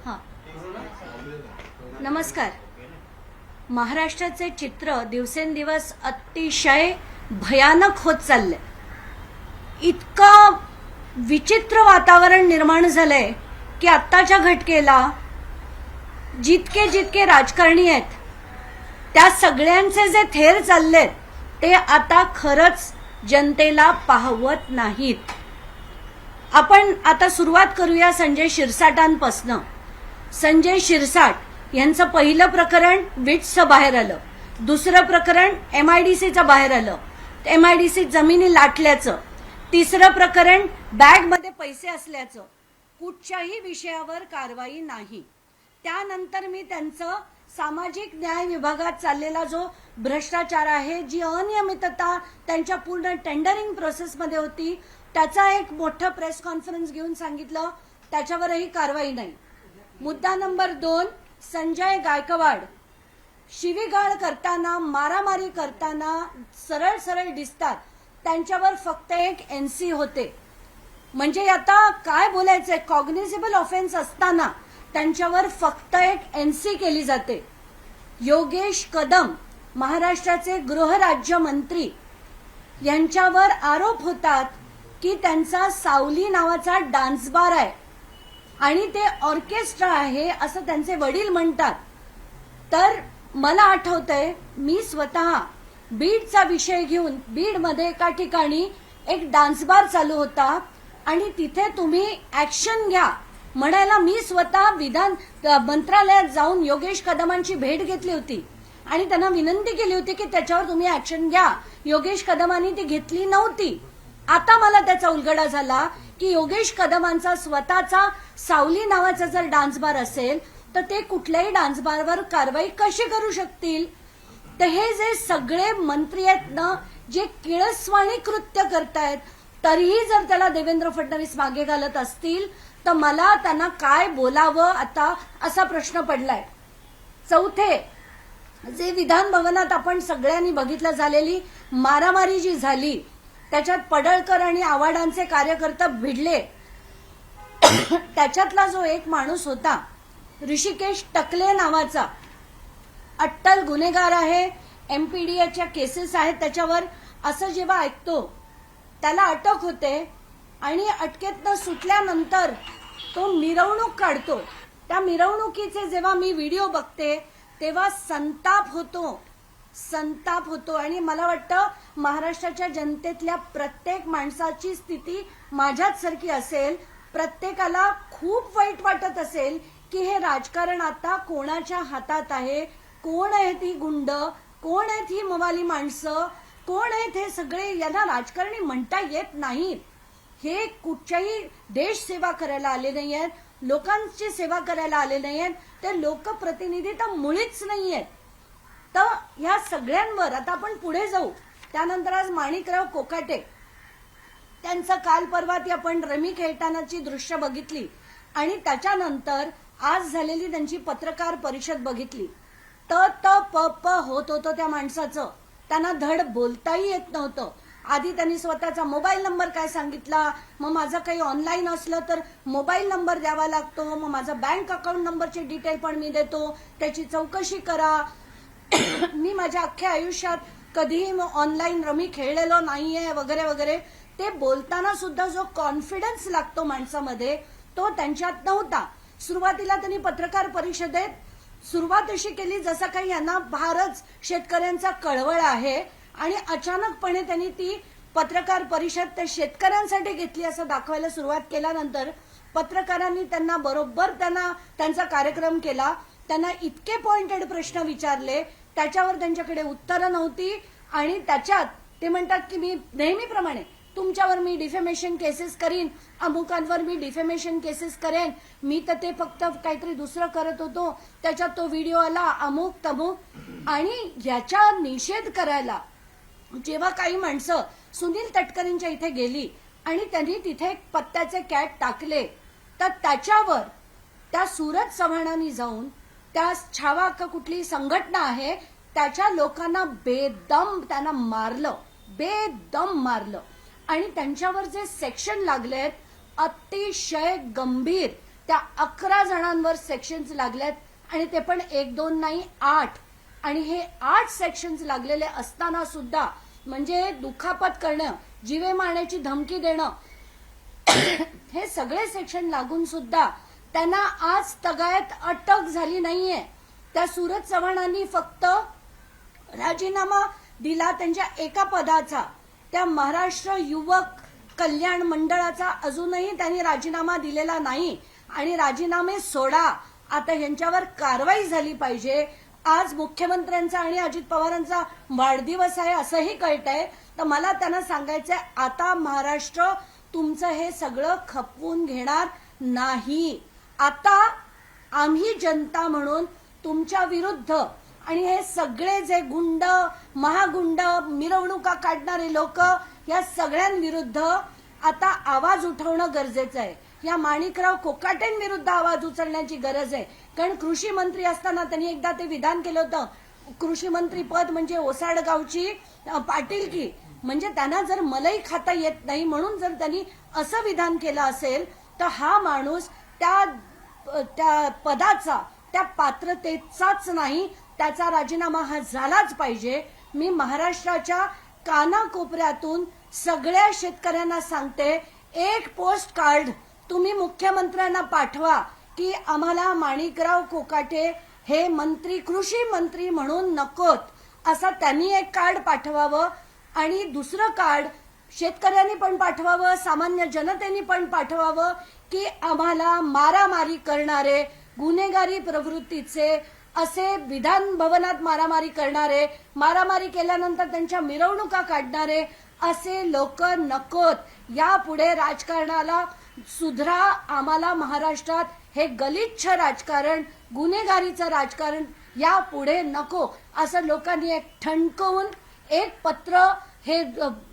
हां, नमस्कार. महाराष्ट्राचे चित्र दिवसेंदिवस अतिशय भयानक होत चाललंय. इतकं विचित्र वातावरण निर्माण झालंय की आत्ताच्या घटकेला जितके जितके राजकारणी आहेत त्या सगळ्यांचे जे थेर चाललेत ते आता खरंच जनतेला पाहवत नाहीत. आपण आता सुरुवात करूया संजय शिरसाटांपासनं. संजय शिरसाट यांचं पहिलं प्रकरण विट्सचं बाहेर आलं, दुसरं प्रकरण MIDCचं बाहेर आलं, MIDC जमिनी लाटल्याचं, तिसरं प्रकरण बॅगमध्ये पैसे असल्याचं. कुठच्याही विषयावर कारवाई नाही. त्यानंतर मी त्यांचं सामाजिक न्याय विभागात चाललेला जो भ्रष्टाचार आहे, जी अनियमितता त्यांच्या पूर्ण टेंडरिंग प्रोसेसमध्ये होती, त्याचा एक मोठा प्रेस कॉन्फरन्स घेऊन सांगितलं, त्याच्यावरही कारवाई नाही. मुद्दा नंबर 2, संजय गायकवाड शिवीगाळ करताना, मारामारी करताना सरळ सरळ दिसतात. त्यांच्यावर फक्त एक NC होते. म्हणजे आता काय बोलायचंय, कॉग्निझेबल ऑफेन्स असताना त्यांच्यावर फक्त एक NC केली जाते. योगेश कदम महाराष्ट्राचे गृहराज्यमंत्री यांच्यावर आरोप होतात की त्यांचा सावली नावाचा डान्स बार आहे आणि ते ऑर्केस्ट्रा आहे असं त्यांचे वडील म्हणतात. तर मला आठवतंय, मी स्वतः बीडचा विषय घेऊन बीडमध्ये एका ठिकाणी एक डान्स बार चालू होता आणि तिथे तुम्ही ऍक्शन घ्या म्हणायला मी स्वतः विधान मंत्रालयात जाऊन योगेश कदमांची भेट घेतली होती आणि त्यांना विनंती केली होती की त्याच्यावर तुम्ही ऍक्शन घ्या. योगेश कदमांनी ती घेतली नव्हती. आता मला त्याचा उलगडा झाला की योगेश कदमांचा स्वतःचा सावली नावाचा जर डान्स बार असेल तर ते कुठल्याही डान्स बारवर कारवाई कशी करू शकतील. तर हे जे सगळे मंत्री आहेत ना, जे किळसवाणी कृत्य करतायत, तरीही जर त्याला देवेंद्र फडणवीस मागे घालत असतील तर मला त्यांना काय बोलावं आता असा प्रश्न पडलाय. चौथे, जे विधान भवनात आपण सगळ्यांनी बघितलं झालेली मारामारी जी झाली, त्याच्यात पडळकर आणि आव्हाडांचे कार्यकर्ते भिडले. त्याच्यातला जो एक माणूस होता ऋषिकेश टकले नावाचा, अट्टल गुन्हेगार आहे, MPDAच्या केसेस आहेत त्याच्यावर, असं जेव्हा ऐकतो त्याला अटक होते आणि अटकेतनं सुटल्यानंतर तो मिरवणूक काढतो. त्या मिरवणुकीचे जेव्हा मी व्हिडिओ बघते तेव्हा संताप होतो आणि मला वाटतं महाराष्ट्राच्या जनतेतल्या प्रत्येक माणसाची स्थिती माझ्याच सारखी असेल. प्रत्येकाला खूप वाईट वाटत असेल की हे राजकारण आता कोणाच्या हातात आहे, कोण आहेत ही गुंड, कोण आहेत ही मवाली माणसं, कोण आहेत हे सगळे. यांना राजकारणी म्हणता येत नाहीत. हे कुठच्याही देश सेवा करायला आले नाही आहेत, लोकांची सेवा करायला आले नाही आहेत, ते लोकप्रतिनिधी तर मुळीच नाही आहेत. तर ह्या सगळ्यांवर आता आपण पुढे जाऊ. त्यानंतर आज माणिकराव कोकाटे त्यांचं काल परवा ती आपण रमी खेळतानाची दृश्य बघितली आणि त्याच्यानंतर आज झालेली त्यांची पत्रकार परिषद बघितली. प होत होतं त्या माणसाचं. त्यांना धड बोलताही येत नव्हतं. आधी त्यांनी स्वतःचा मोबाईल नंबर काय सांगितला, मग माझं काही ऑनलाईन असलं तर मोबाईल नंबर द्यावा लागतो, मग माझा बँक अकाउंट नंबरचे डिटेल पण मी देतो, त्याची चौकशी करा. मी माझ्या अख्ख्या आयुष्यात कधीही ऑनलाईन रमी खेळलेलो नाहीये वगैरे वगैरे. ते बोलताना सुद्धा जो कॉन्फिडन्स लागतो माणसामध्ये तो त्यांच्यात नव्हता. सुरुवातीला त्यांनी पत्रकार परिषदेत सुरुवात अशी केली जसं काही यांना भारच शेतकऱ्यांचा कळवळ आहे आणि अचानकपणे त्यांनी ती पत्रकार परिषद त्या शेतकऱ्यांसाठी घेतली असं दाखवायला सुरुवात केल्यानंतर पत्रकारांनी त्यांचा कार्यक्रम केला. त्यांना इतके पॉइंटेड प्रश्न विचारले, त्याच्यावर त्यांच्याकडे उत्तरं नव्हती आणि त्याच्यात ते म्हणतात की मी नेहमीप्रमाणे तुमच्यावर मी डिफेमेशन केसेस करीन, अमुकांवर मी डिफेमेशन केसेस करेन, मी तर ते फक्त काहीतरी दुसरं करत होतो, त्याच्यात तो व्हिडिओ आला, अमुक तमुक. आणि याचा निषेध करायला जेव्हा काही माणसं सुनील तटकरेंच्या इथे गेली आणि त्यांनी तिथे पत्त्याचे कॅट टाकले तर त्याच्यावर त्या सुरत चव्हाणांनी जाऊन त्या छावा का कुठली संघटना आहे त्याच्या लोकांना त्यांना मारलं आणि त्यांच्यावर जे सेक्शन लागलेत अतिशय गंभीर त्या 11 जणांवर सेक्शन्स लागल्यात आणि ते पण 1-2 नाही 8. आणि हे 8 सेक्शन्स लागलेले असताना सुद्धा म्हणजे दुखापत करणं, जीवे मारण्याची धमकी देणं, हे सगळे सेक्शन लागून सुद्धा त्यांना आज तगायत अटक झाली नाहीये. त्या सूरज चव्हाणांनी फक्त राजीनामा दिला त्यांच्या एका पदाचा. त्या महाराष्ट्र युवक कल्याण मंडळाचा अजूनही त्यांनी राजीनामा दिलेला नाही. आणि राजीनामे सोडा, आता यांच्यावर कारवाई झाली पाहिजे. आज मुख्यमंत्र्यांचा आणि अजित पवारांचा वाढदिवस आहे असंही कळतंय. तर मला त्यांना सांगायचंय, आता महाराष्ट्र तुमचं हे सगळं खपवून घेणार नाही. आता आम्ही जनता म्हणून तुमच्या विरुद्ध आणि हे सगळे जे गुंड, महागुंड, मिरवणुका काढणारे लोक, या सगळ्यांविरुद्ध आता आवाज उठवणं गरजेचं आहे. या माणिकराव कोकाटेंविरुद्ध आवाज उचलण्याची गरज आहे. कारण कृषी मंत्री असताना त्यांनी एकदा ते विधान केलं होतं, कृषी मंत्री पद म्हणजे ओसाडगावची पाटीलकी. म्हणजे त्यांना जर मलई खाता येत नाही म्हणून जर त्यांनी असं विधान केलं असेल तर हा माणूस त्या पदाचा, त्या पात्रतेचाच नाही, त्याचा राजीनामा हा झालाच पाहिजे. मी महाराष्ट्राच्या कानाकोपऱ्यातून सगळ्या शेतकऱ्यांना सांगते, एक पोस्ट कार्ड तुम्ही मुख्यमंत्र्यांना पाठवा की आम्हाला माणिकराव कोकाटे हे मंत्री, कृषी मंत्री म्हणून नकोत, असं त्यांनी एक कार्ड पाठवावं. आणि दुसरं कार्ड शेतकऱ्यांनी पण पाठवावं, सामान्य जनतेने पण पाठवावं की आम्हाला मारामारी करणारे, गुन्हेगारी प्रवृत्तीचे, असे विधान भवनात मारामारी करणारे, मारामारी केल्यानंतर त्यांच्या मिरवणुका काढणारे असे लोक नकोत. यापुढे राजकारणाला सुधरा. आम्हाला महाराष्ट्रात हे गलिच्छ राजकारण, गुन्हेगारीचं राजकारण यापुढे नको, असं लोकांनी एक ठणकवून एक पत्र हे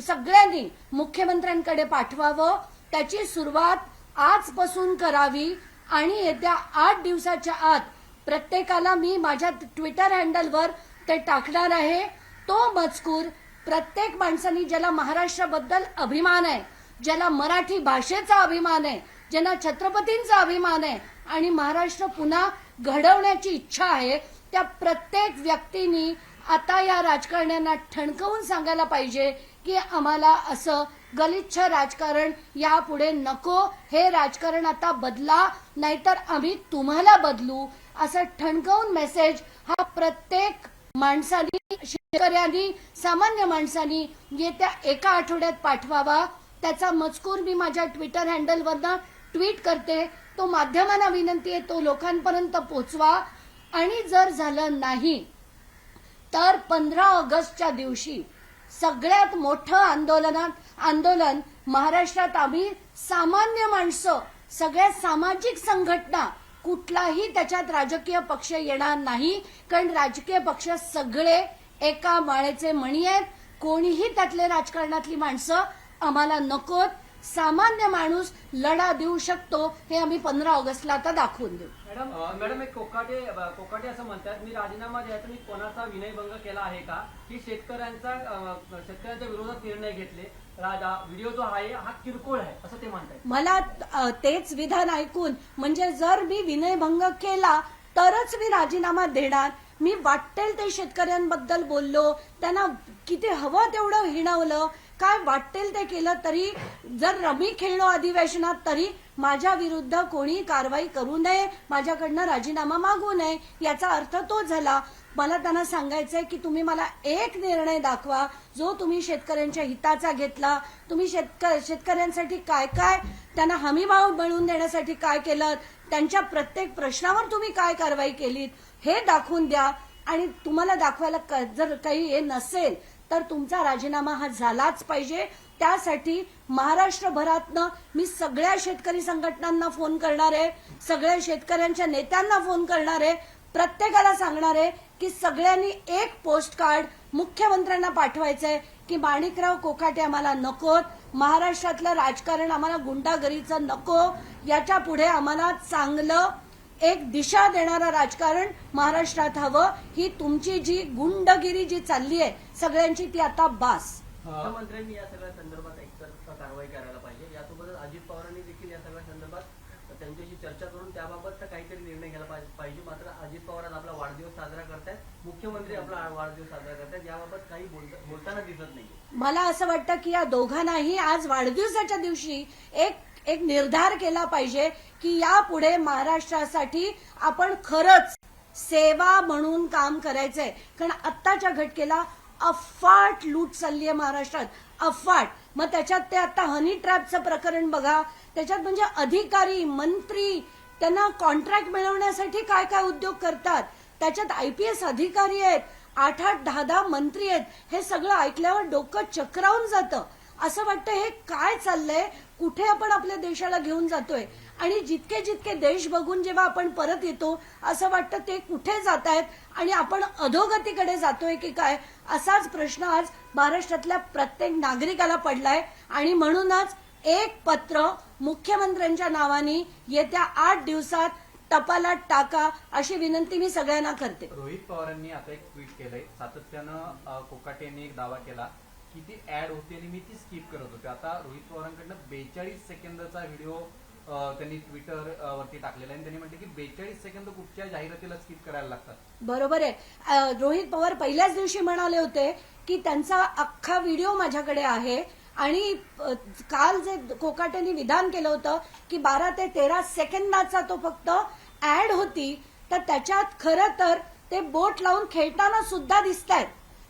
सगळ्यांनी मुख्यमंत्र्यांकडे पाठवावं. त्याची सुरुवात आजपासून करावी आणि येत्या 8 दिवसाच्या आत प्रत्येकाला मी माझ्या ट्विटर हँडलवर ते टाकणार आहे. तो मजकूर प्रत्येक माणसानी, ज्याला महाराष्ट्राबद्दल अभिमान आहे, ज्याला मराठी भाषेचा अभिमान आहे, ज्यांना छत्रपतींचा अभिमान आहे आणि महाराष्ट्र पुन्हा घडवण्याची इच्छा आहे, त्या प्रत्येक व्यक्तींनी आता या राजकारण्यांना ठणकवून सांगायला पाहिजे की आम्हाला असं गलिच्छ राजकारण यापुढे नको. हे राजकारण आता बदला, नाहीतर आम्ही तुम्हाला बदलू, असं ठणकावून मेसेज हा प्रत्येक माणसानी, शेतकऱ्यांनी, सामान्य माणसानी येत्या एका आठवड्यात पाठवावा. त्याचा मजकूर मी माझ्या ट्विटर हँडलवरनं ट्विट करते. तो माध्यमांना विनंती आहे तो लोकांपर्यंत पोहोचवा. आणि जर झालं नाही तर 15 ऑगस्टच्या दिवशी सगळ्यात मोठं आंदोलन महाराष्ट्रात आम्ही सामान्य माणसं, सगळ्या सामाजिक संघटना, कुठलाही त्याच्यात राजकीय पक्ष येणार नाही. कारण राजकीय पक्ष सगळे एका माळेचे मणी आहेत. कोणीही त्यातले राजकारणातली माणसं आम्हाला नकोत. सामान्य माणूस लढा देऊ शकतो हे आम्ही 15 ऑगस्टला आता दाखवून देऊ. मॅडम एक कोकाटे असं म्हणतात, मी राजीनामा द्यायचा मी कोणाचा विनयभंग केला आहे का, की शेतकऱ्यांच्या विरोधात निर्णय घेतले, व्हिडिओ जो आहे हा किरकोळ आहे असं ते म्हणतात. मला तेच विधान ऐकून, म्हणजे जर मी विनयभंग केला तरच मी राजीनामा देणार. मी वाटेल ते शेतकऱ्यांबद्दल बोललो, त्यांना किती हवं तेवढं हिणवलं, काय वाटेल ते केलं, तरी जर रमी खेळलो अधिवेशनात तरी माझ्या विरुद्ध कोणी कारवाई करू नये, माझ्याकडनं राजीनामा मागू नये, याचा अर्थ तो झाला. मला त्यांना सांगायचंय की तुम्ही मला एक निर्णय दाखवा जो तुम्ही शेतकऱ्यांच्या हिताचा घेतला. तुम्ही शेतकऱ्यांसाठी काय काय त्यांना हमीभाव मिळवून देण्यासाठी काय केलं, त्यांच्या प्रत्येक प्रश्नावर तुम्ही काय कारवाई केलीत हे दाखवून द्या. आणि तुम्हाला दाखवायला जर काही हे नसेल तर तुमचा राजीनामा हा झालाच पाहिजे. त्यासाठी महाराष्ट्रभरातनं मी सगळ्या शेतकरी संघटनांना फोन करणार आहे, सगळ्या शेतकऱ्यांच्या नेत्यांना फोन करणार आहे, प्रत्येकाला सांगणार आहे की सगळ्यांनी एक पोस्ट कार्ड मुख्यमंत्र्यांना पाठवायचंय की माणिकराव कोकाटे आम्हाला नकोत, महाराष्ट्रातलं राजकारण आम्हाला गुंडागरीचं नको, याच्या पुढे आम्हाला चांगलं एक दिशा देणारं राजकारण महाराष्ट्रात हवं. ही तुमची जी गुंडगिरी जी चालली आहे सगळ्यांची, ती आता बास. मुख्यमंत्र्यांनी या सगळ्या संदर्भात एकतर कारवाई करायला पाहिजे. यासोबतच अजित पवारांनी देखील या त्यांच्याशी चर्चा करून त्याबाबतचा काहीतरी निर्णय घ्यायला पाहिजे. मात्र अजित पवार आज आपला वाढदिवस साजरा करतायत, मुख्यमंत्री आपला वाढदिवस साजरा करतायत, याबाबत काही बोलताना दिसत नाही. मला असं वाटतं की या दोघांनाही आज वाढदिवसाच्या दिवशी एक निर्धार केला पाहिजे की यापुढे महाराष्ट्रासाठी आपण खरंच सेवा म्हणून काम करायचंय. कारण आत्ताच्या घटकेला अफाट लूट चालली आहे महाराष्ट्रात, अफाट. मग त्याच्यात ते आता हनी ट्रॅपचं प्रकरण बघा, त्याच्यात म्हणजे अधिकारी मंत्री त्यांना कॉन्ट्रॅक्ट मिळवण्यासाठी काय काय उद्योग करतात, त्याच्यात IPS अधिकारी आहेत, 8-8, 10-10 मंत्री आहेत. हे सगळं ऐकल्यावर डोकं चक्रावून जातं. असं वाटतं हे काय चाललंय, कुठे आपण आपल्या देशाला घेऊन जातोय. आणि जितके जितके देश बघून जेव्हा आपण परत येतो असं वाटतं ते कुठे जात आहेत आणि आपण अधोगतीकडे जातोय की काय, असाच प्रश्न आज महाराष्ट्रातल्या प्रत्येक नागरिकाला पडलाय. आणि म्हणूनच एक पत्र मुख्यमंत्र्यांच्या नावाने येत्या 8 दिवसात टपालात टाका अशी विनंती मी सगळ्यांना करते. रोहित पवारांनी आता एक ट्विट केलंय, सातत्यानं कोकाटे यांनी एक दावा केला की ती ऍड होती आणि मी ती स्किप करत होते. आता रोहित पवारांकडनं 42 सेकंदाचा व्हिडिओ त्यांनी ट्विटर वरती टाकलेला आहे आणि त्यांनी म्हटलं की 42 सेकंद कुठच्या जाहिरातीला स्किप करायला लागतात. बरोबर आहे. रोहित पवार पहिल्याच दिवशी म्हणाले होते की त्यांचा अख्खा व्हिडिओ माझ्याकडे आहे आणि काल जे कोकाटेंनी विधान केलं होतं की 12 ते 13 सेकंदाचा तो फक्त ऍड होती, तर त्याच्यात खरं तर ते बोट लावून खेळताना सुद्धा दिसतायत.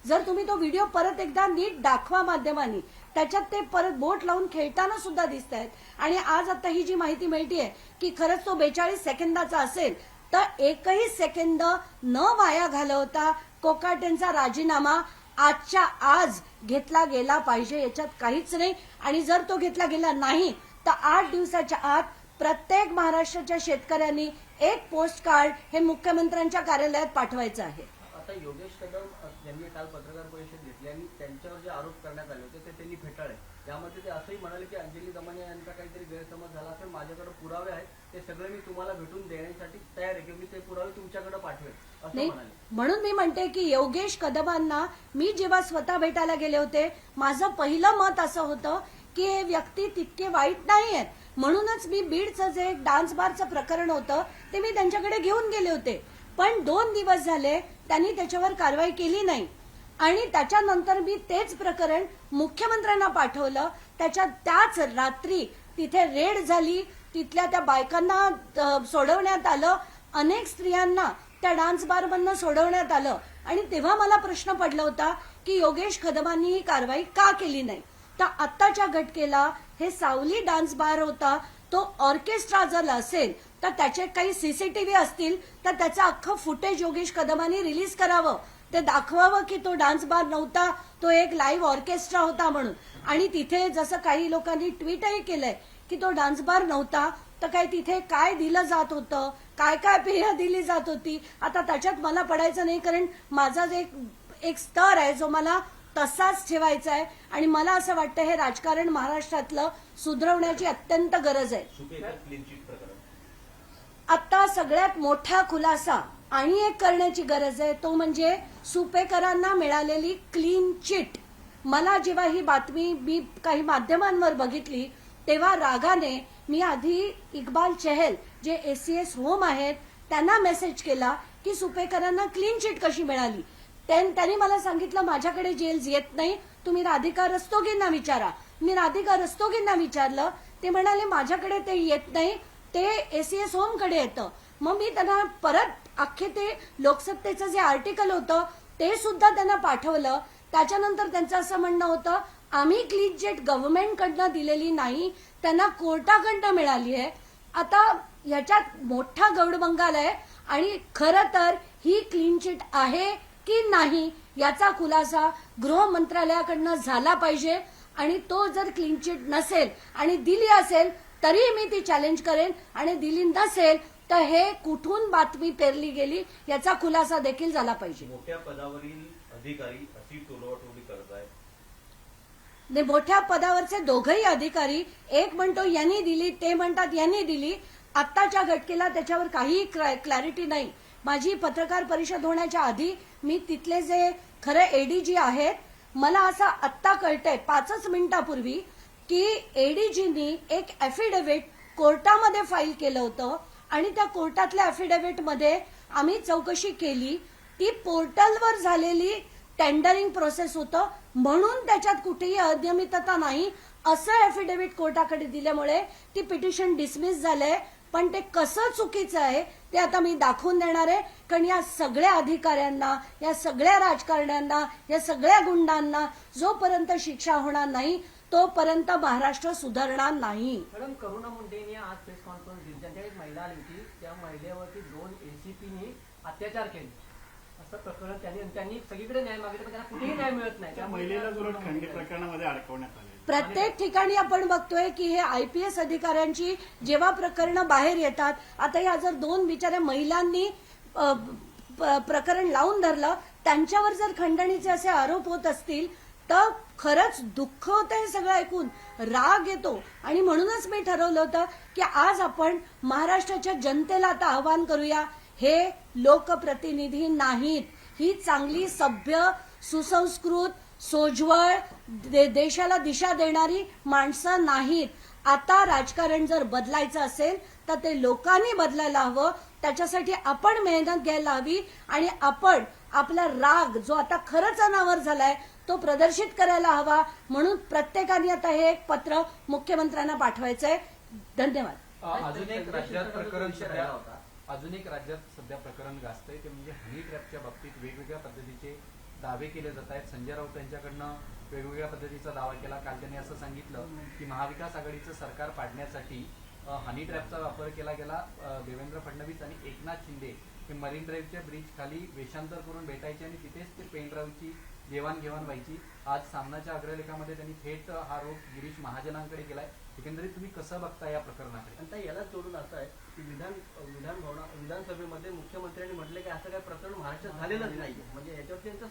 जर तुम्ही तो व्हिडिओ परत एकदा नीट दाखवा माध्यमांनी, त्याच्यात ते परत बोट लावून खेळताना सुद्धा दिसत आहेत. आणि आज आता ही जी माहिती मिळतीये की खरंच तो 42 सेकंदाचा असेल, तर एकही सेकंद न वाया घालवता कोकाटेंचा राजीनामा आजच्या आज घेतला गेला पाहिजे, याच्यात काहीच नाही. आणि जर तो घेतला गेला नाही तर 8 दिवसाच्या आत प्रत्येक महाराष्ट्राच्या शेतकऱ्यांनी एक पोस्ट कार्ड हे मुख्यमंत्र्यांच्या कार्यालयात पाठवायचं आहे. आता योगेश कदम यांनी काल पत्रकार परिषद घेतली आणि त्यांच्यावर जे आरोप करण्यात आले होते ते त्यांनी फेटाळले. यामध्ये ते असंही म्हणाले की अंजली दमन यांचा काहीतरी गैरसमज झाला असेल, माझ्याकडे पुरावे आहेत, ते सगळे मी तुम्हाला भेटून देण्यासाठी तयार आहे की मी ते पुरावे तुमच्याकडे पाठवेल असं म्हणाले. म्हणून मी म्हणते की योगेश कदमांना मी जेव्हा स्वतः भेटायला गेले होते, माझं पहिलं मत असं होतं की हे व्यक्ती तितके वाईट नाही आहेत. म्हणूनच मी बीडचं जे एक डान्स बारचं प्रकरण होतं ते मी त्यांच्याकडे घेऊन गेले होते. पण 2 दिवस झाले त्यांनी त्याच्यावर कारवाई केली नाही. आणि त्याच्यानंतर मी तेच प्रकरण मुख्यमंत्र्यांना पाठवलं. त्याच रात्री तिथे रेड झाली, तिथल्या त्या बायकांना सोडवण्यात आलं, अनेक स्त्रियांना त्या डान्स बारमधनं सोडवण्यात आलं. आणि तेव्हा मला प्रश्न पडला होता की योगेश कदमांनी ही कारवाई का केली नाही. तर आत्ताच्या घटकेला हे सावली डान्स बार होता, तो ऑर्केस्ट्रा जर असेल तर त्याचे काही CCTV असतील तर त्याचं अख्खं फुटेज योगेश कदमांनी रिलीज करावं, ते दाखवावं की तो डान्स बार नव्हता, तो एक लाईव्ह ऑर्केस्ट्रा होता म्हणून. आणि तिथे जसं काही लोकांनी ट्विटही केलंय की तो डान्स बार नव्हता, तर काय तिथे काय दिलं जात होतं, काय काय पेय दिली जात होती, आता त्याच्यात मला पडायचं नाही. कारण माझा जे एक स्तर आहे जो मला तसाच ठेवायचा आहे. आणि मला असं वाटतं हे राजकारण महाराष्ट्रातलं सुधारवण्याची अत्यंत गरज आहे. आता सगळ्यात मोठा खुलासा आणि एक करण्याची गरज आहे, तो म्हणजे सुपेकरांना मिळालेली क्लीन चिट. मला जेव्हा ही बातमी मी काही माध्यमांवर बघितली तेव्हा रागाने मी आधी इक्बाल चहल जे ACS होम आहेत त्यांना मेसेज केला की सुपेकरांना क्लीन चिट कशी मिळाली. त्यांनी मला सांगितलं माझ्याकडे जेल्स येत नाही, तुम्ही राधिका रस्तोगींना विचारा. मी राधिका रस्तोगींना विचारलं, ते म्हणाले माझ्याकडे ते येत नाही, ते ACS होम कडे येतं. मग मी त्यांना परत अख्खे ते लोकसत्तेचं जे आर्टिकल होतं ते सुद्धा त्यांना पाठवलं. त्याच्यानंतर त्यांचं असं म्हणणं होतं आम्ही क्लीन चिट गव्हर्नमेंटकडनं दिलेली नाही, त्यांना कोर्टाकडनं मिळाली आहे. आता ह्याच्यात मोठा गौडबंगाल आहे आणि खरं तर ही क्लीन चिट आहे की नाही याचा खुलासा गृह मंत्रालयाकडनं झाला पाहिजे. आणि तो जर क्लीन चिट नसेल आणि दिली असेल तरी मी ती चॅलेंज करेन, आणि दिली नसेल तर हे कुठून बातमी पेरली गेली याचा खुलासा देखील झाला पाहिजे. मोठ्या पदावरील अधिकारी अशी टोलवाटोली करत आहेत. मोठ्या पदावरचे दोघही अधिकारी, एक म्हणतो यांनी दिली, ते म्हणतात यांनी दिली. आत्ताच्या घटकेला त्याच्यावर काहीही क्लॅरिटी नाही. माझी पत्रकार परिषद होण्याच्या आधी मी तिथले जे खरे ADG आहेत, मला असं आत्ता कळतंय 5 मिनिटापूर्वी की ADGनी एक ऍफिडेव्हिट कोर्टामध्ये फाईल केलं होतं आणि त्या कोर्टातल्या अफिडेव्हिटमध्ये आम्ही चौकशी केली. ती पोर्टलवर झालेली टेंडरिंग प्रोसेस होतं म्हणून त्याच्यात कुठेही अनियमितता नाही असं अफिडेव्हिट कोर्टाकडे दिल्यामुळे ती पिटिशन डिसमिस झालंय. पण ते कसं चुकीचं आहे ते आता मी दाखवून देणार आहे. कारण या सगळ्या अधिकाऱ्यांना, या सगळ्या राजकारण्यांना, या सगळ्या गुंडांना जोपर्यंत शिक्षा होणार नाही तोपर्यंत महाराष्ट्र सुधारणार नाही. मॅडम, करुणा मुंडेंनी आज प्रेस कॉन्फरन्स दिली. त्यांच्या एक महिला आली होती, त्या महिलेवरती 2 एसीपीनी अत्याचार केले असं प्रकरण त्यांनी सगळीकडे न्याय मागितला, पण त्यांना कुठेही न्याय मिळत नाही. त्या महिलेला उलट खंडणी प्रकरणामध्ये अडकवण्यात आले. प्रत्येक ठिकाणी आपण बघतोय की हे IPS अधिकाऱ्यांची जेव्हा प्रकरणं बाहेर येतात, आता या जर 2 बिचाऱ्या महिलांनी प्रकरण लावून धरलं, त्यांच्यावर जर खंडणीचे असे आरोप होत असतील तर खरंच दुःख होतं हे सगळं ऐकून, राग येतो. आणि म्हणूनच मी ठरवलं होतं की आज आपण महाराष्ट्राच्या जनतेला आता आवाहन करूया, हे लोकप्रतिनिधी नाहीत, ही चांगली सभ्य सुसंस्कृत सोज्वळ देशाला दिशा देणारी माणसं नाहीत. आता राजकारण जर बदलायचं असेल तर ते लोकांनी बदलायला हवं. त्याच्यासाठी आपण मेहनत घ्यायला हवी आणि आपण आपला राग जो आता खरंच अनावर झालाय तो प्रदर्शित करायला हवा. म्हणून प्रत्येकाने आता हे एक पत्र मुख्यमंत्र्यांना पाठवायचंय. धन्यवाद. अजून एक राज्यात सध्या प्रकरण गाजतंय ते म्हणजे हनी ट्रॅपच्या बाबतीत वेगवेगळ्या पद्धतीचे दावे केले जात आहेत. संजय राऊत यांच्याकडनं वेगवेगळ्या पद्धतीचा दावा केला. काल त्यांनी असं सांगितलं की महाविकास आघाडीचं सरकार पाडण्यासाठी हनी ट्रॅपचा वापर केला गेला. देवेंद्र फडणवीस आणि एकनाथ शिंदे हे मरीन ड्राईव्हच्या ब्रिज खाली वेषांतर करून भेटायचे आणि तिथेच ते पेनड्राईव्हची देवाणघेवाण व्हायची. आज सामनाच्या अग्रलेखामध्ये त्यांनी थेट हा आरोप गिरीश महाजनांकडे केलाय. एकंदरीत तुम्ही कसं बघता या प्रकरणाकडे? आता याला जोडून असं आहे की विधानसभेमध्ये मुख्यमंत्र्यांनी म्हटलं की असं काही प्रकरण महाराष्ट्रात झालेलंच नाहीये, म्हणजे याच्यावर त्यांचं